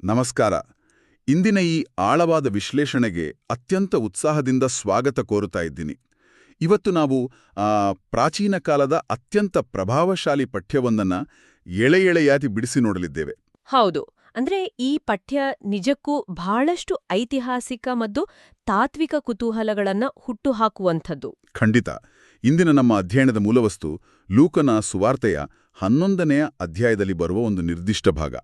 ನಮಸ್ಕಾರ. ಇಂದಿನ ಈ ಆಳವಾದ ವಿಶ್ಲೇಷಣೆಗೆ ಅತ್ಯಂತ ಉತ್ಸಾಹದಿಂದ ಸ್ವಾಗತ ಕೋರುತ್ತಾ ಇದ್ದೀನಿ. ಇವತ್ತು ನಾವು ಪ್ರಾಚೀನ ಕಾಲದ ಅತ್ಯಂತ ಪ್ರಭಾವಶಾಲಿ ಪಠ್ಯವೊಂದನ್ನು ಎಳೆಯಾಗಿ ಬಿಡಿಸಿ ನೋಡಲಿದ್ದೇವೆ. ಹೌದು. ಅಂದ್ರೆ ಈ ಪಠ್ಯ ನಿಜಕ್ಕೂ ಬಹಳಷ್ಟು ಐತಿಹಾಸಿಕ ಮತ್ತು ತಾತ್ವಿಕ ಕುತೂಹಲಗಳನ್ನ ಹುಟ್ಟುಹಾಕುವಂಥದ್ದು. ಖಂಡಿತ. ಇಂದಿನ ನಮ್ಮ ಅಧ್ಯಯನದ ಮೂಲವಸ್ತು ಲೂಕನ ಸುವಾರ್ತೆಯ 11ನೇ ಅಧ್ಯಾಯದಲ್ಲಿ ಬರುವ ಒಂದು ನಿರ್ದಿಷ್ಟ ಭಾಗ.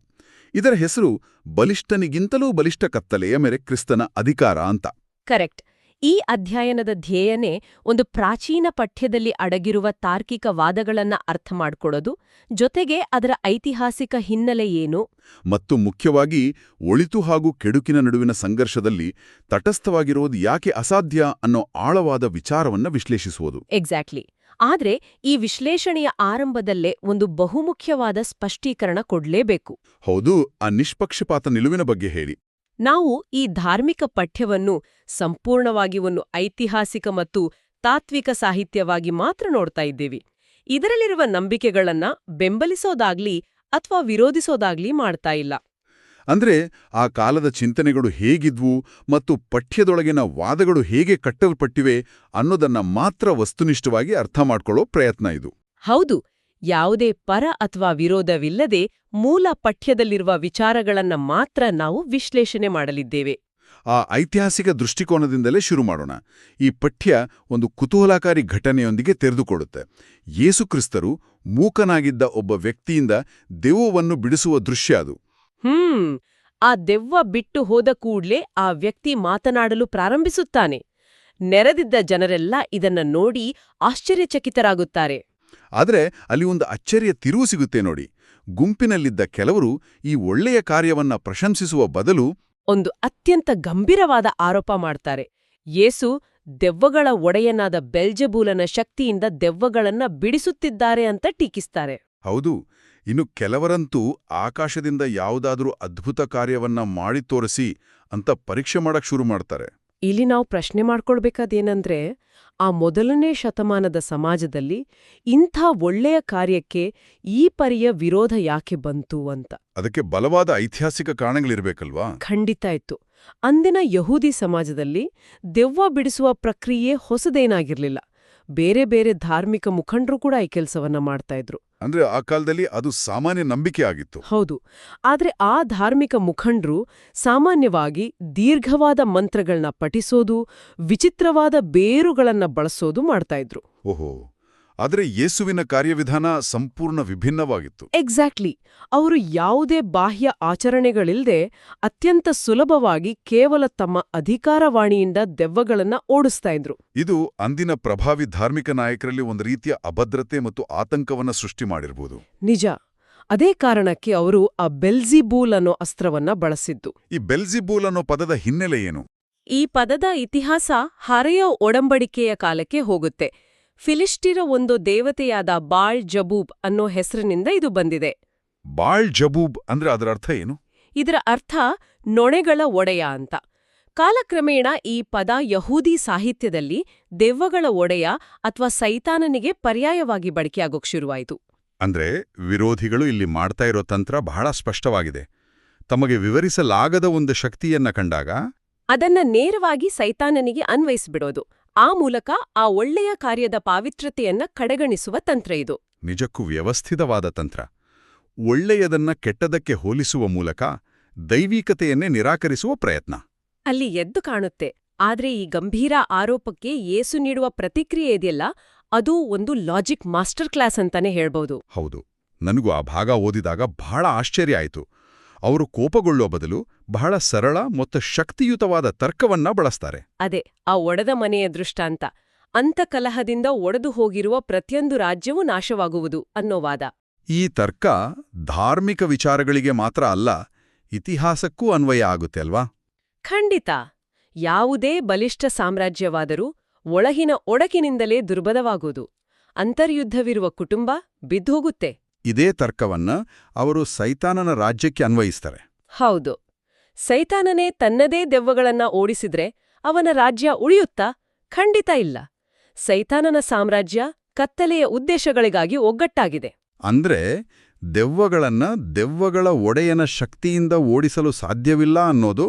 ಇದರ ಹೆಸರು ಬಲಿಷ್ಠನಿಗಿಂತಲೂ ಬಲಿಷ್ಠ ಕತ್ತಲೆಯ ಮೇರೆ ಕ್ರಿಸ್ತನ ಅಧಿಕಾರ ಅಂತ. ಕರೆಕ್ಟ್. ಈ ಅಧ್ಯಯನದ ಧ್ಯೇಯನೇ ಒಂದು ಪ್ರಾಚೀನ ಪಠ್ಯದಲ್ಲಿ ಅಡಗಿರುವ ತಾರ್ಕಿಕ ವಾದಗಳನ್ನ ಅರ್ಥ ಮಾಡ್ಕೊಳ್ಳೋದು, ಜೊತೆಗೆ ಅದರ ಐತಿಹಾಸಿಕ ಹಿನ್ನೆಲೆ ಏನು, ಮತ್ತು ಮುಖ್ಯವಾಗಿ ಒಳಿತು ಹಾಗೂ ಕೆಡುಕಿನ ನಡುವಿನ ಸಂಘರ್ಷದಲ್ಲಿ ತಟಸ್ಥವಾಗಿರೋದು ಯಾಕೆ ಅಸಾಧ್ಯ ಅನ್ನೋ ಆಳವಾದ ವಿಚಾರವನ್ನ ವಿಶ್ಲೇಷಿಸುವುದು. ಎಕ್ಸಾಕ್ಟ್ಲಿ. ಆದ್ರೆ ಈ ವಿಶ್ಲೇಷಣೆಯ ಆರಂಭದಲ್ಲೇ ಒಂದು ಬಹುಮುಖ್ಯವಾದ ಸ್ಪಷ್ಟೀಕರಣ ಕೊಡ್ಲೇಬೇಕು. ಹೌದು, ಆ ನಿಷ್ಪಕ್ಷಪಾತ ನಿಲುವಿನ ಬಗ್ಗೆ ಹೇಳಿ. ನಾವು ಈ ಧಾರ್ಮಿಕ ಪಠ್ಯವನ್ನು ಸಂಪೂರ್ಣವಾಗಿ ಒಂದು ಐತಿಹಾಸಿಕ ಮತ್ತು ತಾತ್ವಿಕ ಸಾಹಿತ್ಯವಾಗಿ ಮಾತ್ರ ನೋಡ್ತಾ ಇದ್ದೇವೆ. ಇದರಲ್ಲಿರುವ ನಂಬಿಕೆಗಳನ್ನ ಬೆಂಬಲಿಸೋದಾಗ್ಲಿ ಅಥವಾ ವಿರೋಧಿಸೋದಾಗ್ಲಿ ಮಾಡ್ತಾ ಇಲ್ಲ. ಅಂದ್ರೆ ಆ ಕಾಲದ ಚಿಂತನೆಗಳು ಹೇಗಿದ್ವು ಮತ್ತು ಪಠ್ಯದೊಳಗಿನ ವಾದಗಳು ಹೇಗೆ ಕಟ್ಟಲ್ಪಟ್ಟಿವೆ ಅನ್ನೋದನ್ನ ಮಾತ್ರ ವಸ್ತುನಿಷ್ಠವಾಗಿ ಅರ್ಥ ಮಾಡ್ಕೊಳ್ಳೋ ಪ್ರಯತ್ನ ಇದು. ಹೌದು. ಯಾವುದೇ ಪರ ಅಥವಾ ವಿರೋಧವಿಲ್ಲದೆ ಮೂಲ ಪಠ್ಯದಲ್ಲಿರುವ ವಿಚಾರಗಳನ್ನ ಮಾತ್ರ ನಾವು ವಿಶ್ಲೇಷಣೆ ಮಾಡಲಿದ್ದೇವೆ. ಆ ಐತಿಹಾಸಿಕ ದೃಷ್ಟಿಕೋನದಿಂದಲೇ ಶುರು ಮಾಡೋಣ. ಈ ಪಠ್ಯ ಒಂದು ಕುತೂಹಲಕಾರಿ ಘಟನೆಯೊಂದಿಗೆ ತೆರೆದುಕೊಳ್ಳುತ್ತೆ. ಯೇಸುಕ್ರಿಸ್ತರು ಮೂಕನಾಗಿದ್ದ ಒಬ್ಬ ವ್ಯಕ್ತಿಯಿಂದ ದೆವ್ವವನ್ನು ಬಿಡಿಸುವ ದೃಶ್ಯ ಅದು. ಆ ದೆವ್ವ ಬಿಟ್ಟು ಹೋದ ಕೂಡ್ಲೇ ಆ ವ್ಯಕ್ತಿ ಮಾತನಾಡಲು ಪ್ರಾರಂಭಿಸುತ್ತಾನೆ. ನೆರೆದಿದ್ದ ಜನರೆಲ್ಲ ಇದನ್ನ ನೋಡಿ ಆಶ್ಚರ್ಯಚಕಿತರಾಗುತ್ತಾರೆ. ಆದರೆ ಅಲ್ಲಿ ಒಂದು ಅಚ್ಚರಿಯ ತಿರುವು ಸಿಗುತ್ತೆ ನೋಡಿ. ಗುಂಪಿನಲ್ಲಿದ್ದ ಕೆಲವರು ಈ ಒಳ್ಳೆಯ ಕಾರ್ಯವನ್ನ ಪ್ರಶಂಸಿಸುವ ಬದಲು ಒಂದು ಅತ್ಯಂತ ಗಂಭೀರವಾದ ಆರೋಪ ಮಾಡ್ತಾರೆ. ಯೇಸು ದೆವ್ವಗಳ ಒಡೆಯನಾದ ಬೆಲ್ಜೆಬೂಲನ ಶಕ್ತಿಯಿಂದ ದೆವ್ವಗಳನ್ನ ಬಿಡಿಸುತ್ತಿದ್ದಾರೆ ಅಂತ ಟೀಕಿಸ್ತಾರೆ. ಹೌದು. ಇನ್ನು ಕೆಲವರಂತೂ ಆಕಾಶದಿಂದ ಯಾವುದಾದ್ರೂ ಅದ್ಭುತ ಕಾರ್ಯವನ್ನ ಮಾಡಿ ತೋರಿಸಿ ಅಂತ ಪರೀಕ್ಷೆ ಮಾಡಕ್ ಶುರು ಮಾಡ್ತಾರೆ. ಇಲ್ಲಿ ನಾವು ಪ್ರಶ್ನೆ ಮಾಡ್ಕೊಳ್ಬೇಕಾದೇನಂದ್ರೆ, ಆ ಮೊದಲನೇ ಶತಮಾನದ ಸಮಾಜದಲ್ಲಿ ಇಂಥ ಒಳ್ಳೆಯ ಕಾರ್ಯಕ್ಕೆ ಈ ಪರಿಯ ವಿರೋಧ ಯಾಕೆ ಬಂತು ಅಂತ. ಅದಕ್ಕೆ ಬಲವಾದ ಐತಿಹಾಸಿಕ ಕಾರಣಗಳಿರ್ಬೇಕಲ್ವಾ? ಖಂಡಿತ ಇತ್ತು. ಅಂದಿನ ಯಹೂದಿ ಸಮಾಜದಲ್ಲಿ ದೆವ್ವ ಬಿಡಿಸುವ ಪ್ರಕ್ರಿಯೆ ಹೊಸದೇನಾಗಿರ್ಲಿಲ್ಲ. ಬೇರೆ ಬೇರೆ ಧಾರ್ಮಿಕ ಮುಖಂಡರು ಕೂಡ ಈ ಕೆಲಸವನ್ನ ಮಾಡ್ತಾ ಇದ್ರು. ಅಂದ್ರೆ ಆ ಕಾಲದಲ್ಲಿ ಅದು ಸಾಮಾನ್ಯ ನಂಬಿಕೆ ಆಗಿತ್ತು. ಹೌದು. ಆದ್ರೆ ಆ ಧಾರ್ಮಿಕ ಮುಖಂಡರು ಸಾಮಾನ್ಯವಾಗಿ ದೀರ್ಘವಾದ ಮಂತ್ರಗಳನ್ನ ಪಠಿಸೋದು, ವಿಚಿತ್ರವಾದ ಬೇರುಗಳನ್ನ ಬಳಸೋದು ಮಾಡ್ತಾ ಇದ್ರು. ಓಹೋ. ಆದರೆ ಯೇಸುವಿನ ಕಾರ್ಯವಿಧಾನ ಸಂಪೂರ್ಣ ವಿಭಿನ್ನವಾಗಿತ್ತು. ಎಕ್ಸಾಕ್ಟ್ಲಿ. ಅವರು ಯಾವುದೇ ಬಾಹ್ಯ ಆಚರಣೆಗಳಿಲ್ದೆ ಅತ್ಯಂತ ಸುಲಭವಾಗಿ ಕೇವಲ ತಮ್ಮ ಅಧಿಕಾರವಾಣಿಯಿಂದ ದೆವ್ವಗಳನ್ನ ಓಡಿಸ್ತಾ ಇದ್ರು. ಇದು ಅಂದಿನ ಪ್ರಭಾವಿ ಧಾರ್ಮಿಕ ನಾಯಕರಲ್ಲಿ ಒಂದು ರೀತಿಯ ಅಭದ್ರತೆ ಮತ್ತು ಆತಂಕವನ್ನ ಸೃಷ್ಟಿ ಮಾಡಿರಬಹುದು. ನಿಜ. ಅದೇ ಕಾರಣಕ್ಕೆ ಅವರು ಆ ಬೆಲ್ಜಿಬೂಲ್ ಅನ್ನೋ ಅಸ್ತ್ರವನ್ನ ಬಳಸಿದ್ದು. ಈ ಬೆಲ್ಜಿಬೂಲ್ ಅನ್ನೋ ಪದದ ಹಿನ್ನೆಲೆ ಏನು? ಈ ಪದದ ಇತಿಹಾಸ ಹರೆಯ ಒಡಂಬಡಿಕೆಯ ಕಾಲಕ್ಕೆ ಹೋಗುತ್ತೆ. ಫಿಲಿಸ್ಟಿರ ಒಂದು ದೇವತೆಯಾದ ಬಾಳ್ ಜಬೂಬ್ ಅನ್ನೋ ಹೆಸರಿನಿಂದ ಇದು ಬಂದಿದೆ. ಬಾಳ್ ಜಬೂಬ್ ಅಂದ್ರೆ ಅದರ ಅರ್ಥ ಏನು? ಇದರ ಅರ್ಥ ನೊಣೆಗಳ ಒಡೆಯ ಅಂತ. ಕಾಲಕ್ರಮೇಣ ಈ ಪದ ಯಹೂದಿ ಸಾಹಿತ್ಯದಲ್ಲಿ ದೆವ್ವಗಳ ಒಡೆಯ ಅಥವಾ ಸೈತಾನನಿಗೆ ಪರ್ಯಾಯವಾಗಿ ಬಳಕೆಯಾಗೋಕ್ ಶುರುವಾಯಿತು. ಅಂದ್ರೆ ವಿರೋಧಿಗಳು ಇಲ್ಲಿ ಮಾಡ್ತಾ ಇರೋ ತಂತ್ರ ಬಹಳ ಸ್ಪಷ್ಟವಾಗಿದೆ. ತಮಗೆ ವಿವರಿಸಲಾಗದ ಒಂದು ಶಕ್ತಿಯನ್ನ ಕಂಡಾಗ ಅದನ್ನ ನೇರವಾಗಿ ಸೈತಾನನಿಗೆ ಅನ್ವಯಿಸಿಬಿಡೋದು. ಆ ಮೂಲಕ ಆ ಒಳ್ಳೆಯ ಕಾರ್ಯದ ಪಾವಿತ್ರ್ಯತೆಯನ್ನ ಕಡೆಗಣಿಸುವ ತಂತ್ರ ಇದು. ನಿಜಕ್ಕೂ ವ್ಯವಸ್ಥಿತವಾದ ತಂತ್ರ. ಒಳ್ಳೆಯದನ್ನ ಕೆಟ್ಟದಕ್ಕೆ ಹೋಲಿಸುವ ಮೂಲಕ ದೈವಿಕತೆಯನ್ನೇ ನಿರಾಕರಿಸುವ ಪ್ರಯತ್ನ ಅಲ್ಲಿ ಎದ್ದು ಕಾಣುತ್ತೆ. ಆದ್ರೆ ಈ ಗಂಭೀರ ಆರೋಪಕ್ಕೆ ಯೇಸು ನೀಡುವ ಪ್ರತಿಕ್ರಿಯೆ ಇದೆಯಲ್ಲ, ಅದು ಒಂದು ಲಾಜಿಕ್ ಮಾಸ್ಟರ್ ಕ್ಲಾಸ್ ಅಂತಾನೆ ಹೇಳ್ಬೋದು. ಹೌದು. ನನಗೂ ಆ ಭಾಗ ಓದಿದಾಗ ಬಹಳ ಆಶ್ಚರ್ಯ ಆಯಿತು. ಅವರು ಕೋಪಗೊಳ್ಳೋ ಬದಲು ಬಹಳ ಸರಳ ಮತ್ತು ಶಕ್ತಿಯುತವಾದ ತರ್ಕವನ್ನ ಬಳಸ್ತಾರೆ. ಅದೇ ಆ ಒಡೆದ ಮನೆಯ ದೃಷ್ಟಾಂತ. ಅಂತಕಲಹದಿಂದ ಒಡೆದು ಹೋಗಿರುವ ಪ್ರತಿಯೊಂದು ರಾಜ್ಯವೂ ನಾಶವಾಗುವುದು ಅನ್ನೋ ವಾದ. ಈ ತರ್ಕ ಧಾರ್ಮಿಕ ವಿಚಾರಗಳಿಗೆ ಮಾತ್ರ ಅಲ್ಲ, ಇತಿಹಾಸಕ್ಕೂ ಅನ್ವಯ ಆಗುತ್ತೆ ಅಲ್ವಾ? ಖಂಡಿತ. ಯಾವುದೇ ಬಲಿಷ್ಠ ಸಾಮ್ರಾಜ್ಯವಾದರೂ ಒಳಗಿನ ಒಡಕಿನಿಂದಲೇ ದುರ್ಬಲವಾಗುವುದು. ಅಂತರ್ಯುದ್ಧವಿರುವ ಕುಟುಂಬ ಬಿದ್ದೋಗುತ್ತೆ. ಇದೇ ತರ್ಕವನ್ನ ಅವರು ಸೈತಾನನ ರಾಜ್ಯಕ್ಕೆ ಅನ್ವಯಿಸ್ತಾರೆ. ಹೌದು. ಸೈತಾನನೇ ತನ್ನದೇ ದೆವ್ವಗಳನ್ನ ಓಡಿಸಿದ್ರೆ ಅವನ ರಾಜ್ಯ ಉಳಿಯುತ್ತಾ? ಖಂಡಿತ ಇಲ್ಲ. ಸೈತಾನನ ಸಾಮ್ರಾಜ್ಯ ಕತ್ತಲೆಯ ಉದ್ದೇಶಗಳಿಗಾಗಿ ಒಗ್ಗಟ್ಟಾಗಿದೆ. ಅಂದ್ರೆ ದೆವ್ವಗಳ ಒಡೆಯನ ಶಕ್ತಿಯಿಂದ ಓಡಿಸಲು ಸಾಧ್ಯವಿಲ್ಲ ಅನ್ನೋದು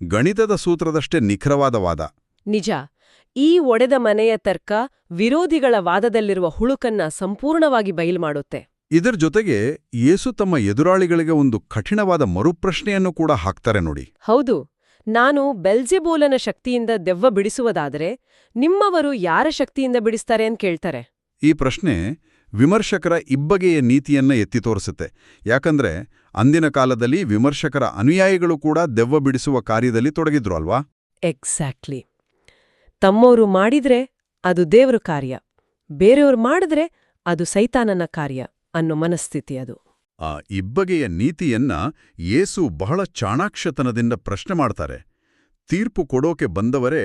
ಗಣಿತದ ಸೂತ್ರದಷ್ಟೇ ನಿಖರವಾದ ವಾದ. ನಿಜ. ಈ ಒಡೆದ ಮನೆಯ ತರ್ಕ ವಿರೋಧಿಗಳ ವಾದದಲ್ಲಿರುವ ಹುಳುಕನ್ನ ಸಂಪೂರ್ಣವಾಗಿ ಬಯಲ್ಮಾಡುತ್ತೆ. ಇದರ ಜೊತೆಗೆ ಯೇಸು ತಮ್ಮ ಎದುರಾಳಿಗಳಿಗೆ ಒಂದು ಕಠಿಣವಾದ ಮರುಪ್ರಶ್ನೆಯನ್ನು ಕೂಡ ಹಾಕ್ತಾರೆ ನೋಡಿ. ಹೌದು, ನಾನು ಬೆಲ್ಜೆಬೂಲನ ಶಕ್ತಿಯಿಂದ ದೆವ್ವ ಬಿಡಿಸುವುದಾದರೆ ನಿಮ್ಮವರು ಯಾರ ಶಕ್ತಿಯಿಂದ ಬಿಡಿಸ್ತಾರೆ ಅಂತ ಕೇಳ್ತಾರೆ. ಈ ಪ್ರಶ್ನೆ ವಿಮರ್ಶಕರ ಇಬ್ಬಗೆಯ ನೀತಿಯನ್ನ ಎತ್ತಿ ತೋರಿಸುತ್ತೆ. ಯಾಕಂದ್ರೆ ಅಂದಿನ ಕಾಲದಲ್ಲಿ ವಿಮರ್ಶಕರ ಅನುಯಾಯಿಗಳು ಕೂಡ ದೆವ್ವ ಬಿಡಿಸುವ ಕಾರ್ಯದಲ್ಲಿ ತೊಡಗಿದ್ರು ಅಲ್ವಾ? ಎಕ್ಸಾಕ್ಟ್ಲಿ. ತಮ್ಮವರು ಮಾಡಿದ್ರೆ ಅದು ದೇವ್ರ ಕಾರ್ಯ, ಬೇರೆಯವರು ಮಾಡಿದ್ರೆ ಅದು ಸೈತಾನನ ಕಾರ್ಯ ಅನ್ನೋ ಮನಸ್ಥಿತಿ ಅದು. ಆ ಇಬ್ಬಗೆಯ ನೀತಿಯನ್ನ ಯೇಸು ಬಹಳ ಚಾಣಾಕ್ಷತನದಿಂದ ಪ್ರಶ್ನೆ ಮಾಡ್ತಾರೆ. ತೀರ್ಪು ಕೊಡೋಕೆ ಬಂದವರೇ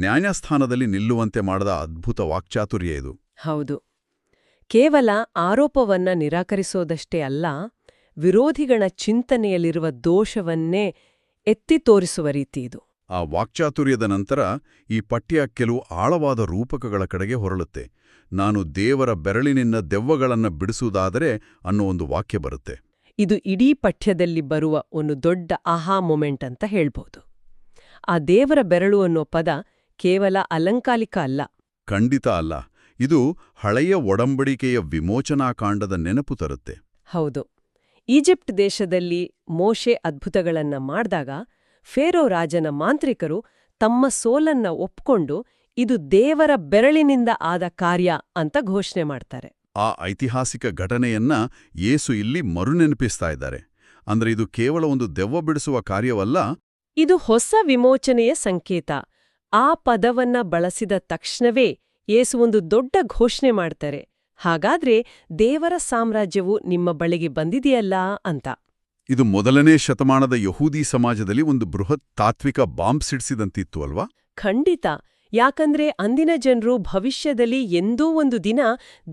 ನ್ಯಾಯಸ್ಥಾನದಲ್ಲಿ ನಿಲ್ಲುವಂತೆ ಮಾಡದ ಅದ್ಭುತ ವಾಕ್ಚಾತುರ್ಯ ಇದು. ಹೌದು. ಕೇವಲ ಆರೋಪವನ್ನ ನಿರಾಕರಿಸೋದಷ್ಟೇ ಅಲ್ಲ, ವಿರೋಧಿಗಳ ಚಿಂತನೆಯಲ್ಲಿರುವ ದೋಷವನ್ನೇ ಎತ್ತಿ ತೋರಿಸುವ ರೀತಿ ಇದು. ಆ ವಾಕ್ಚಾತುರ್ಯದ ನಂತರ ಈ ಪಠ್ಯ ಕೆಲವು ಆಳವಾದ ರೂಪಕಗಳ ಕಡೆಗೆ ಹೊರಳುತ್ತೆ. ನಾನು ದೇವರ ಬೆರಳಿನಿಂದ ದೆವ್ವಗಳನ್ನ ಬಿಡಿಸುವುದಾದರೆ ಅನ್ನೋ ಒಂದು ವಾಕ್ಯ ಬರುತ್ತೆ. ಇದು ಇಡೀ ಪಠ್ಯದಲ್ಲಿ ಬರುವ ಒಂದು ದೊಡ್ಡ ಆಹಾ ಮೊಮೆಂಟ್ ಅಂತ ಹೇಳ್ಬೋದು. ಆ ದೇವರ ಬೆರಳು ಅನ್ನೋ ಪದ ಕೇವಲ ಅಲಂಕಾಲಿಕ ಅಲ್ಲ. ಖಂಡಿತ ಅಲ್ಲ. ಇದು ಹಳೆಯ ಒಡಂಬಡಿಕೆಯ ವಿಮೋಚನಾಕಾಂಡದ ನೆನಪು ತರುತ್ತೆ. ಹೌದು. ಈಜಿಪ್ಟ್ ದೇಶದಲ್ಲಿ ಮೋಶೆ ಅದ್ಭುತಗಳನ್ನ ಮಾಡಿದಾಗ ಫೇರೋ ರಾಜನ ಮಾಂತ್ರಿಕರು ತಮ್ಮ ಸೋಲನ್ನ ಒಪ್ಕೊಂಡು ಇದು ದೇವರ ಬೆರಳಿನಿಂದ ಆದ ಕಾರ್ಯ ಅಂತ ಘೋಷಣೆ ಮಾಡ್ತಾರೆ. ಆ ಐತಿಹಾಸಿಕ ಘಟನೆಯನ್ನ ಯೇಸು ಇಲ್ಲಿ ಮರುನೆನಪಿಸ್ತಾ ಇದ್ದಾರೆ. ಅಂದ್ರೆ ಇದು ಕೇವಲ ಒಂದು ದೆವ್ವ ಬಿಡಿಸುವ ಕಾರ್ಯವಲ್ಲ, ಇದು ಹೊಸ ವಿಮೋಚನೆಯ ಸಂಕೇತ. ಆ ಪದವನ್ನ ಬಳಸಿದ ತಕ್ಷಣವೇ ಯೇಸು ಒಂದು ದೊಡ್ಡ ಘೋಷಣೆ ಮಾಡ್ತಾರೆ. ಹಾಗಾದ್ರೆ ದೇವರ ಸಾಮ್ರಾಜ್ಯವು ನಿಮ್ಮ ಬಳಿಗೆ ಬಂದಿದೆಯಲ್ಲ ಅಂತ. ಇದು ಮೊದಲನೇ ಶತಮಾನದ ಯಹೂದಿ ಸಮಾಜದಲ್ಲಿ ಒಂದು ಬೃಹತ್ ತಾತ್ವಿಕ ಬಾಂಬ್ ಸಿಡಿಸಿದಂತಿತ್ತು ಅಲ್ವಾ? ಖಂಡಿತ. ಯಾಕಂದ್ರೆ ಅಂದಿನ ಜನರು ಭವಿಷ್ಯದಲ್ಲಿ ಎಂದೋ ಒಂದು ದಿನ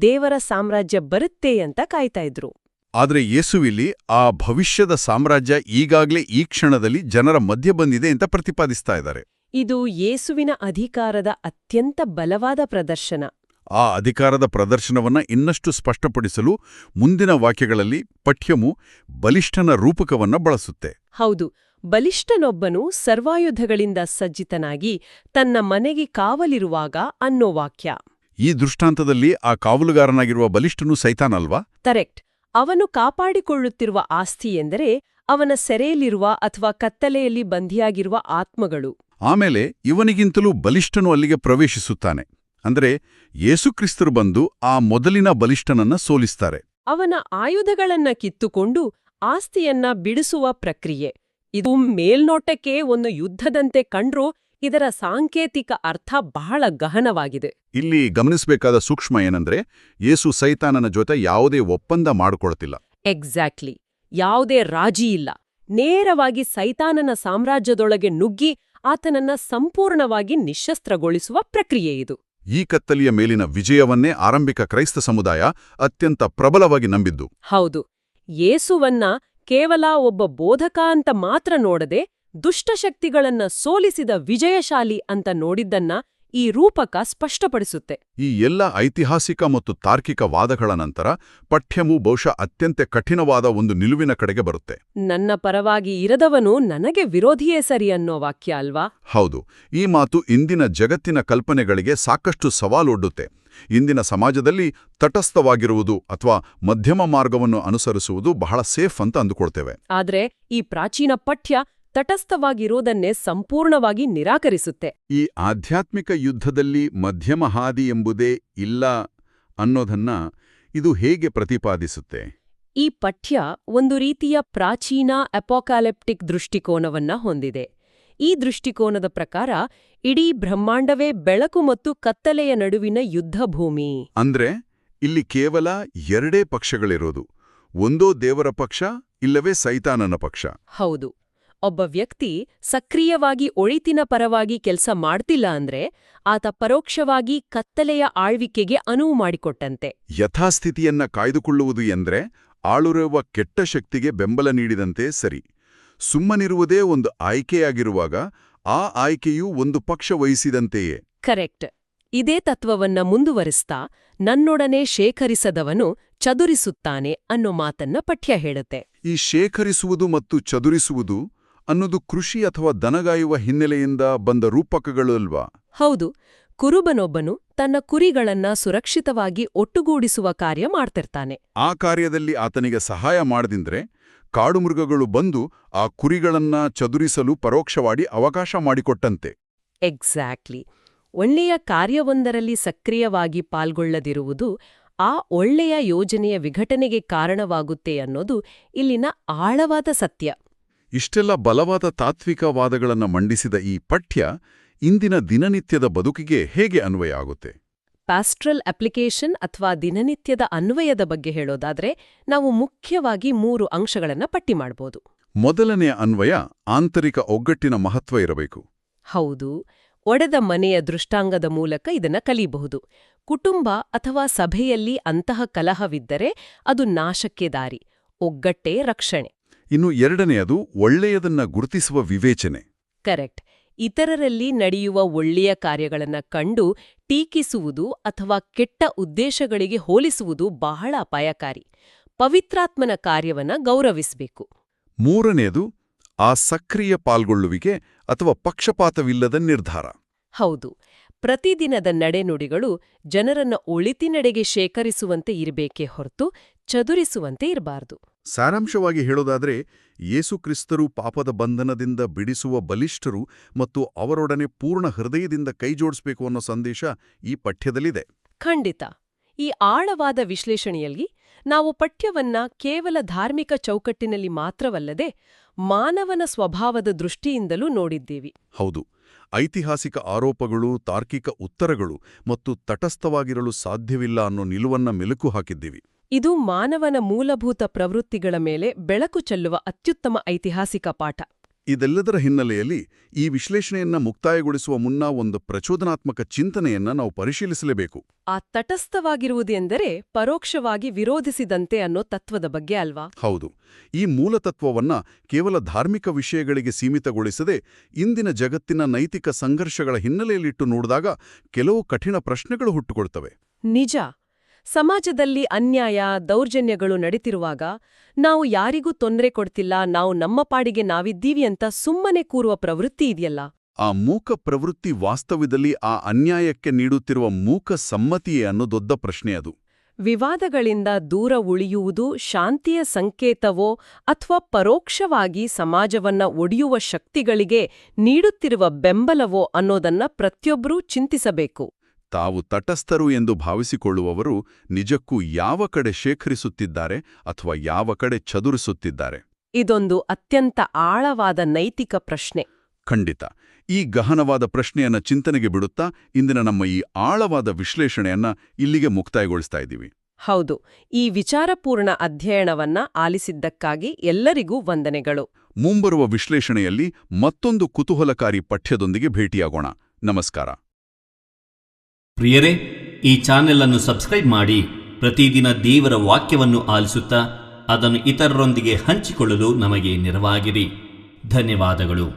ದೇವರ ಸಾಮ್ರಾಜ್ಯ ಬರುತ್ತೆ ಅಂತ ಕಾಯ್ತಾ ಇದ್ರು. ಆದ್ರೆ ಯೇಸುವಿಲ್ಲಿ ಆ ಭವಿಷ್ಯದ ಸಾಮ್ರಾಜ್ಯ ಈಗಾಗ್ಲೇ ಈ ಕ್ಷಣದಲ್ಲಿ ಜನರ ಮಧ್ಯೆ ಬಂದಿದೆ ಅಂತ ಪ್ರತಿಪಾದಿಸ್ತಾ ಇದ್ದಾರೆ. ಇದು ಯೇಸುವಿನ ಅಧಿಕಾರದ ಅತ್ಯಂತ ಬಲವಾದ ಪ್ರದರ್ಶನ. ಆ ಅಧಿಕಾರದ ಪ್ರದರ್ಶನವನ್ನ ಇನ್ನಷ್ಟು ಸ್ಪಷ್ಟಪಡಿಸಲು ಮುಂದಿನ ವಾಕ್ಯಗಳಲ್ಲಿ ಪಠ್ಯವು ಬಲಿಷ್ಠನ ರೂಪಕವನ್ನ ಬಳಸುತ್ತೆ. ಹೌದು. ಬಲಿಷ್ಠನೊಬ್ಬನು ಸರ್ವಾಯುಧಗಳಿಂದ ಸಜ್ಜಿತನಾಗಿ ತನ್ನ ಮನೆಗೆ ಕಾವಲಿರುವಾಗ ಅನ್ನೋ ವಾಕ್ಯ. ಈ ದೃಷ್ಟಾಂತದಲ್ಲಿ ಆ ಕಾವಲುಗಾರನಾಗಿರುವ ಬಲಿಷ್ಠನು ಸೈತಾನಲ್ವಾ? ಕರೆಕ್ಟ್. ಅವನು ಕಾಪಾಡಿಕೊಳ್ಳುತ್ತಿರುವ ಆಸ್ತಿ ಎಂದರೆ ಅವನ ಸೆರೆಯಲ್ಲಿರುವ ಅಥವಾ ಕತ್ತಲೆಯಲ್ಲಿ ಬಂಧಿಯಾಗಿರುವ ಆತ್ಮಗಳು. ಆಮೇಲೆ ಇವನಿಗಿಂತಲೂ ಬಲಿಷ್ಠನು ಅಲ್ಲಿಗೆ ಪ್ರವೇಶಿಸುತ್ತಾನೆ. ಅಂದ್ರೆ ಯೇಸುಕ್ರಿಸ್ತರು ಬಂದು ಆ ಮೊದಲಿನ ಬಲಿಷ್ಠನನ್ನ ಸೋಲಿಸ್ತಾರೆ. ಅವನ ಆಯುಧಗಳನ್ನ ಕಿತ್ತುಕೊಂಡು ಆಸ್ತಿಯನ್ನ ಬಿಡಿಸುವ ಪ್ರಕ್ರಿಯೆ. ಇದು ಮೇಲ್ನೋಟಕ್ಕೆ ಒಂದು ಯುದ್ಧದಂತೆ ಕಂಡ್ರೂ ಇದರ ಸಾಂಕೇತಿಕ ಅರ್ಥ ಬಹಳ ಗಹನವಾಗಿದೆ. ಇಲ್ಲಿ ಗಮನಿಸಬೇಕಾದ ಸೂಕ್ಷ್ಮ ಏನಂದ್ರೆ ಯೇಸು ಸೈತಾನನ ಜೊತೆ ಯಾವುದೇ ಒಪ್ಪಂದ ಮಾಡಿಕೊಳ್ತಿಲ್ಲ. ಎಕ್ಸಾಕ್ಟ್ಲಿ. ಯಾವುದೇ ರಾಜಿ ಇಲ್ಲ. ನೇರವಾಗಿ ಸೈತಾನನ ಸಾಮ್ರಾಜ್ಯದೊಳಗೆ ನುಗ್ಗಿ ಆತನನ್ನ ಸಂಪೂರ್ಣವಾಗಿ ನಿಶ್ಶಸ್ತ್ರಗೊಳಿಸುವ ಪ್ರಕ್ರಿಯೆ ಇದು. ಈ ಕತ್ತಲೆಯ ಮೇಲಿನ ವಿಜಯವನ್ನೇ ಆರಂಭಿಕ ಕ್ರೈಸ್ತ ಸಮುದಾಯ ಅತ್ಯಂತ ಪ್ರಬಲವಾಗಿ ನಂಬಿದ್ದು. ಹೌದು. ಯೇಸುವನ್ನ ಕೇವಲ ಒಬ್ಬ ಬೋಧಕ ಅಂತ ಮಾತ್ರ ನೋಡದೆ ದುಷ್ಟಶಕ್ತಿಗಳನ್ನ ಸೋಲಿಸಿದ ವಿಜಯಶಾಲಿ ಅಂತ ನೋಡಿದ್ದನ್ನ ಈ ರೂಪಕ ಸ್ಪಷ್ಟಪಡಿಸುತ್ತೆ. ಈ ಎಲ್ಲ ಐತಿಹಾಸಿಕ ಮತ್ತು ತಾರ್ಕಿಕ ವಾದಗಳ ನಂತರ ಪಠ್ಯವು ಬಹುಶಃ ಅತ್ಯಂತ ಕಠಿಣವಾದ ಒಂದು ನಿಲುವಿನ ಕಡೆಗೆ ಬರುತ್ತೆ. ನನ್ನ ಪರವಾಗಿ ಇರದವನು ನನಗೆ ವಿರೋಧಿಯೇ ಸರಿ ಅನ್ನೋ ವಾಕ್ಯ ಅಲ್ವಾ? ಹೌದು. ಈ ಮಾತು ಇಂದಿನ ಜಗತ್ತಿನ ಕಲ್ಪನೆಗಳಿಗೆ ಸಾಕಷ್ಟು ಸವಾಲೊಡ್ಡುತ್ತೆ. ಇಂದಿನ ಸಮಾಜದಲ್ಲಿ ತಟಸ್ಥವಾಗಿರುವುದು ಅಥವಾ ಮಧ್ಯಮ ಮಾರ್ಗವನ್ನು ಅನುಸರಿಸುವುದು ಬಹಳ ಸೇಫ್ ಅಂತ ಅಂದುಕೊಳ್ತೇವೆ. ಆದ್ರೆ ಈ ಪ್ರಾಚೀನ ಪಠ್ಯ ತಟಸ್ಥವಾಗಿರೋದನ್ನೇ ಸಂಪೂರ್ಣವಾಗಿ ನಿರಾಕರಿಸುತ್ತೆ. ಈ ಆಧ್ಯಾತ್ಮಿಕ ಯುದ್ಧದಲ್ಲಿ ಮಧ್ಯಮ ಹಾದಿ ಎಂಬುದೇ ಇಲ್ಲ ಅನ್ನೋದನ್ನ ಇದು ಹೇಗೆ ಪ್ರತಿಪಾದಿಸುತ್ತೆ? ಈ ಪಠ್ಯ ಒಂದು ರೀತಿಯ ಪ್ರಾಚೀನ ಅಪೋಕ್ಯಾಲಿಪ್ಟಿಕ್ ದೃಷ್ಟಿಕೋನವನ್ನ ಹೊಂದಿದೆ. ಈ ದೃಷ್ಟಿಕೋನದ ಪ್ರಕಾರ ಇಡೀ ಬ್ರಹ್ಮಾಂಡವೇ ಬೆಳಕು ಮತ್ತು ಕತ್ತಲೆಯ ನಡುವಿನ ಯುದ್ಧಭೂಮಿ. ಅಂದ್ರೆ ಇಲ್ಲಿ ಕೇವಲ ಎರಡೇ ಪಕ್ಷಗಳಿರೋದು. ಒಂದೋ ದೇವರ ಪಕ್ಷ, ಇಲ್ಲವೇ ಸೈತಾನನ ಪಕ್ಷ. ಹೌದು. ಒಬ್ಬ ವ್ಯಕ್ತಿ ಸಕ್ರಿಯವಾಗಿ ಒಳಿತಿನ ಪರವಾಗಿ ಕೆಲಸ ಮಾಡ್ತಿಲ್ಲ ಅಂದ್ರೆ ಆತ ಪರೋಕ್ಷವಾಗಿ ಕತ್ತಲೆಯ ಆಳ್ವಿಕೆಗೆ ಅನುವು ಮಾಡಿಕೊಟ್ಟಂತೆ. ಯಥಾಸ್ಥಿತಿಯನ್ನ ಕಾಯ್ದುಕೊಳ್ಳುವುದು ಎಂದ್ರೆ ಆಳುರುವ ಕೆಟ್ಟ ಶಕ್ತಿಗೆ ಬೆಂಬಲ ನೀಡಿದಂತೆ ಸರಿ. ಸುಮ್ಮನಿರುವುದೇ ಒಂದು ಆಯ್ಕೆಯಾಗಿರುವಾಗ ಆ ಆಯ್ಕೆಯೂ ಒಂದು ಪಕ್ಷ ವಹಿಸಿದಂತೆಯೇ. ಕರೆಕ್ಟ್. ಇದೇ ತತ್ವವನ್ನ ಮುಂದುವರಿಸ್ತಾ ನನ್ನೊಡನೆ ಶೇಖರಿಸದವನು ಚದುರಿಸುತ್ತಾನೆ ಅನ್ನೋ ಮಾತನ್ನ ಪಠ್ಯ ಹೇಳುತ್ತೆ. ಈ ಶೇಖರಿಸುವುದು ಮತ್ತು ಚದುರಿಸುವುದು ಅನ್ನೋದು ಕೃಷಿ ಅಥವಾ ದನಗಾಯುವ ಹಿನ್ನೆಲೆಯಿಂದ ಬಂದ ರೂಪಕಗಳು ಅಲ್ವಾ? ಹೌದು, ಕುರುಬನೊಬ್ಬನು ತನ್ನ ಕುರಿಗಳನ್ನ ಸುರಕ್ಷಿತವಾಗಿ ಒಟ್ಟುಗೂಡಿಸುವ ಕಾರ್ಯ ಮಾಡ್ತಿರ್ತಾನೆ. ಆ ಕಾರ್ಯದಲ್ಲಿ ಆತನಿಗೆ ಸಹಾಯ ಮಾಡದಿಂದ್ರೆ ಕಾಡುಮೃಗಗಳು ಬಂದು ಆ ಕುರಿಗಳನ್ನ ಚದುರಿಸಲು ಪರೋಕ್ಷವಾಗಿ ಅವಕಾಶ ಮಾಡಿಕೊಟ್ಟಂತೆ. ಎಕ್ಸಾಕ್ಟ್ಲಿ. ಒಳ್ಳೆಯ ಕಾರ್ಯವೊಂದರಲ್ಲಿ ಸಕ್ರಿಯವಾಗಿ ಪಾಲ್ಗೊಳ್ಳದಿರುವುದು ಆ ಒಳ್ಳೆಯ ಯೋಜನೆಯ ವಿಘಟನೆಗೆ ಕಾರಣವಾಗುತ್ತೆ ಅನ್ನೋದು ಇಲ್ಲಿನ ಆಳವಾದ ಸತ್ಯ. ಇಷ್ಟೆಲ್ಲ ಬಲವಾದ ತಾತ್ವಿಕವಾದಗಳನ್ನು ಮಂಡಿಸಿದ ಈ ಪಠ್ಯ ಇಂದಿನ ದಿನನಿತ್ಯದ ಬದುಕಿಗೆ ಹೇಗೆ ಅನ್ವಯ ಆಗುತ್ತೆ? ಪ್ಯಾಸ್ಟ್ರಲ್ ಅಪ್ಲಿಕೇಶನ್ ಅಥವಾ ದಿನನಿತ್ಯದ ಅನ್ವಯದ ಬಗ್ಗೆ ಹೇಳೋದಾದ್ರೆ ನಾವು ಮುಖ್ಯವಾಗಿ 3 ಅಂಶಗಳನ್ನ ಪಟ್ಟಿ ಮಾಡ್ಬೋದು. ಮೊದಲನೆಯ ಅನ್ವಯ ಆಂತರಿಕ ಒಗ್ಗಟ್ಟಿನ ಮಹತ್ವ ಇರಬೇಕು. ಹೌದು, ಒಡೆದ ಮನೆಯ ದೃಷ್ಟಾಂಗದ ಮೂಲಕ ಇದನ್ನ ಕಲಿಯಬಹುದು. ಕುಟುಂಬ ಅಥವಾ ಸಭೆಯಲ್ಲಿ ಅಂತಹ ಕಲಹವಿದ್ದರೆ ಅದು ನಾಶಕ್ಕೆ ದಾರಿ, ಒಗ್ಗಟ್ಟೇ ರಕ್ಷಣೆ. ಇನ್ನು ಎರಡನೆಯದು ಒಳ್ಳೆಯದನ್ನ ಗುರುತಿಸುವ ವಿವೇಚನೆ. ಕರೆಕ್ಟ್. ಇತರರಲ್ಲಿ ನಡೆಯುವ ಒಳ್ಳೆಯ ಕಾರ್ಯಗಳನ್ನ ಕಂಡು ಟೀಕಿಸುವುದು ಅಥವಾ ಕೆಟ್ಟ ಉದ್ದೇಶಗಳಿಗೆ ಹೋಲಿಸುವುದು ಬಹಳ ಅಪಾಯಕಾರಿ. ಪವಿತ್ರಾತ್ಮನ ಕಾರ್ಯವನ್ನ ಗೌರವಿಸಬೇಕು. ಮೂರನೆಯದು ಆ ಸಕ್ರಿಯ ಪಾಲ್ಗೊಳ್ಳುವಿಕೆ ಅಥವಾ ಪಕ್ಷಪಾತವಿಲ್ಲದ ನಿರ್ಧಾರ. ಹೌದು, ಪ್ರತಿದಿನದ ನಡೆನುಡಿಗಳು ಜನರನ್ನ ಒಳಿತಿನೆಡೆಗೆ ಶೇಖರಿಸುವಂತೆ ಇರಬೇಕೇ ಹೊರತು ಚದುರಿಸುವಂತೆ ಇರಬಾರದು. ಸಾರಾಂಶವಾಗಿ ಹೇಳೋದಾದ್ರೆ ಯೇಸುಕ್ರಿಸ್ತರು ಪಾಪದ ಬಂಧನದಿಂದ ಬಿಡಿಸುವ ಬಲಿಷ್ಠರು ಮತ್ತು ಅವರೊಡನೆ ಪೂರ್ಣ ಹೃದಯದಿಂದ ಕೈಜೋಡಿಸಬೇಕು ಅನ್ನೋ ಸಂದೇಶ ಈ ಪಠ್ಯದಲ್ಲಿದೆ. ಖಂಡಿತ. ಈ ಆಳವಾದ ವಿಶ್ಲೇಷಣೆಯಲ್ಲಿ ನಾವು ಪಠ್ಯವನ್ನ ಕೇವಲ ಧಾರ್ಮಿಕ ಚೌಕಟ್ಟಿನಲ್ಲಿ ಮಾತ್ರವಲ್ಲದೆ ಮಾನವನ ಸ್ವಭಾವದ ದೃಷ್ಟಿಯಿಂದಲೂ ನೋಡಿದ್ದೇವೆ. ಹೌದು, ಐತಿಹಾಸಿಕ ಆರೋಪಗಳು, ತಾರ್ಕಿಕ ಉತ್ತರಗಳು ಮತ್ತು ತಟಸ್ಥವಾಗಿರಲು ಸಾಧ್ಯವಿಲ್ಲ ಅನ್ನೋ ನಿಲುವನ್ನ ಮೆಲುಕು ಹಾಕಿದ್ದೀವಿ. ಇದು ಮಾನವನ ಮೂಲಭೂತ ಪ್ರವೃತ್ತಿಗಳ ಮೇಲೆ ಬೆಳಕು ಚೆಲ್ಲುವ ಅತ್ಯುತ್ತಮ ಐತಿಹಾಸಿಕ ಪಾಠ. ಇದೆಲ್ಲದರ ಹಿನ್ನೆಲೆಯಲ್ಲಿ ಈ ವಿಶ್ಲೇಷಣೆಯನ್ನ ಮುಕ್ತಾಯಗೊಳಿಸುವ ಮುನ್ನ ಒಂದು ಪ್ರಚೋದನಾತ್ಮಕ ಚಿಂತನೆಯನ್ನ ನಾವು ಪರಿಶೀಲಿಸಲೇಬೇಕು. ಆ ತಟಸ್ಥವಾಗಿರುವುದೆಂದರೆ ಪರೋಕ್ಷವಾಗಿ ವಿರೋಧಿಸಿದಂತೆ ಅನ್ನೋ ತತ್ವದ ಬಗ್ಗೆ ಅಲ್ವಾ? ಹೌದು. ಈ ಮೂಲತತ್ವವನ್ನ ಕೇವಲ ಧಾರ್ಮಿಕ ವಿಷಯಗಳಿಗೆ ಸೀಮಿತಗೊಳಿಸದೆ ಇಂದಿನ ಜಗತ್ತಿನ ನೈತಿಕ ಸಂಘರ್ಷಗಳ ಹಿನ್ನೆಲೆಯಲ್ಲಿಟ್ಟು ನೋಡಿದಾಗ ಕೆಲವು ಕಠಿಣ ಪ್ರಶ್ನೆಗಳು ಹುಟ್ಟುಕೊಳ್ತವೆ. ನಿಜ. ಸಮಾಜದಲ್ಲಿ ಅನ್ಯಾಯ, ದೌರ್ಜನ್ಯಗಳು ನಡೀತಿರುವಾಗ ನಾವು ಯಾರಿಗೂ ತೊಂದರೆ ಕೊಡ್ತಿಲ್ಲ, ನಾವು ನಮ್ಮ ಪಾಡಿಗೆ ನಾವಿದ್ದೀವಿ ಅಂತ ಸುಮ್ಮನೆ ಕೂರುವ ಪ್ರವೃತ್ತಿ ಇದೆಯಲ್ಲ, ಆ ಮೂಕ ಪ್ರವೃತ್ತಿ ವಾಸ್ತವ್ಯದಲ್ಲಿ ಆ ಅನ್ಯಾಯಕ್ಕೆ ನೀಡುತ್ತಿರುವ ಮೂಕ ಸಮ್ಮತಿಯೇ ಅನ್ನೋ ದೊಡ್ಡ ಪ್ರಶ್ನೆ ಅದು. ವಿವಾದಗಳಿಂದ ದೂರ ಉಳಿಯುವುದು ಶಾಂತಿಯ ಸಂಕೇತವೋ ಅಥವಾ ಪರೋಕ್ಷವಾಗಿ ಸಮಾಜವನ್ನ ಒಡೆಯುವ ಶಕ್ತಿಗಳಿಗೆ ನೀಡುತ್ತಿರುವ ಬೆಂಬಲವೋ ಅನ್ನೋದನ್ನ ಪ್ರತಿಯೊಬ್ಬರೂ ಚಿಂತಿಸಬೇಕು. ತಾವು ತಟಸ್ಥರು ಎಂದು ಭಾವಿಸಿಕೊಳ್ಳುವವರು ನಿಜಕ್ಕೂ ಯಾವ ಕಡೆ ಶೇಖರಿಸುತ್ತಿದ್ದಾರೆ ಅಥವಾ ಯಾವ ಕಡೆ ಚದುರಿಸುತ್ತಿದ್ದಾರೆ? ಇದೊಂದು ಅತ್ಯಂತ ಆಳವಾದ ನೈತಿಕ ಪ್ರಶ್ನೆ. ಖಂಡಿತ. ಈ ಗಹನವಾದ ಪ್ರಶ್ನೆಯನ್ನ ಚಿಂತನೆಗೆ ಬಿಡುತ್ತಾ ಇಂದಿನ ನಮ್ಮ ಈ ಆಳವಾದ ವಿಶ್ಲೇಷಣೆಯನ್ನ ಇಲ್ಲಿಗೆ ಮುಕ್ತಾಯಗೊಳಿಸ್ತಾ ಇದ್ದೀವಿ. ಹೌದು, ಈ ವಿಚಾರಪೂರ್ಣ ಅಧ್ಯಯನವನ್ನ ಆಲಿಸಿದ್ದಕ್ಕಾಗಿ ಎಲ್ಲರಿಗೂ ವಂದನೆಗಳು. ಮುಂಬರುವ ವಿಶ್ಲೇಷಣೆಯಲ್ಲಿ ಮತ್ತೊಂದು ಕುತೂಹಲಕಾರಿ ಪಠ್ಯದೊಂದಿಗೆ ಭೇಟಿಯಾಗೋಣ. ನಮಸ್ಕಾರ. ಪ್ರಿಯರೇ, ಈ ಚಾನೆಲ್ ಅನ್ನು ಸಬ್ಸ್ಕ್ರೈಬ್ ಮಾಡಿ ಪ್ರತಿದಿನ ದೇವರ ವಾಕ್ಯವನ್ನು ಆಲಿಸುತ್ತಾ ಅದನ್ನು ಇತರರೊಂದಿಗೆ ಹಂಚಿಕೊಳ್ಳಲು ನಮಗೆ ನೆರವಾಗಿರಿ. ಧನ್ಯವಾದಗಳು.